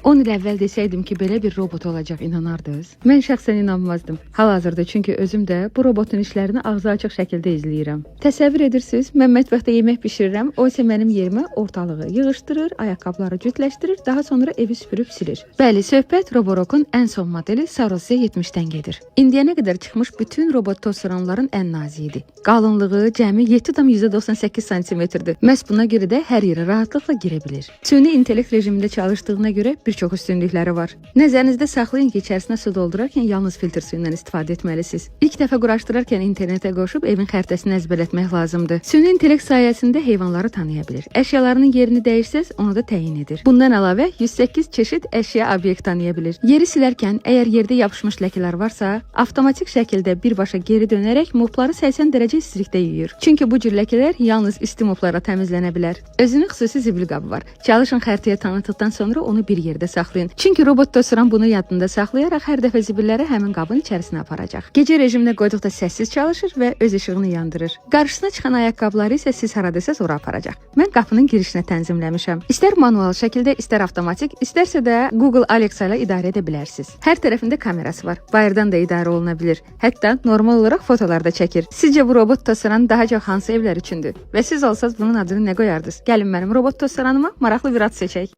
10 il əvvəl desəydim ki, belə bir robot olacaq, inanardınız? Mən şəxsən inanmazdım. Hal-hazırda çünki özüm də bu robotun işlərini ağzı açıq şəkildə izləyirəm. Təsəvvür edirsiniz, mən mətbəxdə yemək bişirirəm, o isə mənim yerimə ortalığı yığışdırır, ayaqqabıları cütləşdirir, daha sonra evi süpürüb silir. Bəli, söhbət Roborok'un ən son modeli Saros Z70-dən gedir. İndiyənə qədər çıxmış bütün robot tosteronların ən naziyidir. Qalınlığı cəmi 7,98 cm-dir. Məhz buna görə də hər yerə rahatlıqla girə bilir. Süni intellekt rejimində çalışdığına görə bir çox üstünlükləri var. Nəzərinizdə saxlayın ki, içərisinə su doldurarkən yalnız filtr suyundan istifadə etməlisiniz. İlk dəfə quraşdırarkən internetə qoşub evin xəritəsini əzbərlətmək lazımdır. Süni intellekt sayəsində heyvanları tanıya bilir. Əşyalarının yerini dəyişsəz, onu da təyin edir. Bundan əlavə 108 çeşid əşya obyekt tanıya bilir. Yeri silərkən əgər yerdə yapışmış ləkələr varsa, avtomatik şəkildə birbaşa geri dönərək mopları 80 dərəcə istilikdə yuyur. Çünki bu cür ləkələr yalnız isti moplara təmizlənə bilər. Özünün xüsusi zibil qabı var. Çalışın xəritəyə tanıtdıqdan sonra onu bir yerdə saxlayın. Çünki robot tosteron bunu yadında saxlayaraq hər dəfə zibilləri həmin qabın içərisinə aparacaq. Gecə rejiminə qoyduqda səssiz çalışır və öz işığını yandırır. Qarşısına çıxan ayaqqabıları isə siz haradasınız ora aparacaq. Mən qapının girişinə tənzimləmişəm. İstər manual şəkildə, istər avtomatik, istərsə də Google Alexa ilə idarə edə bilərsiniz. Hər tərəfində kamerası var. Bayırdan da idarə oluna bilir. Hətta normal olaraq fotolar da çəkir. Sizcə bu robot tosteron daha çox hansı evlər üçündür? Və siz olsanız bunun adını nə qoyardınız? Gəlin mənim robot tosteronuma maraqlı bir ad seçək.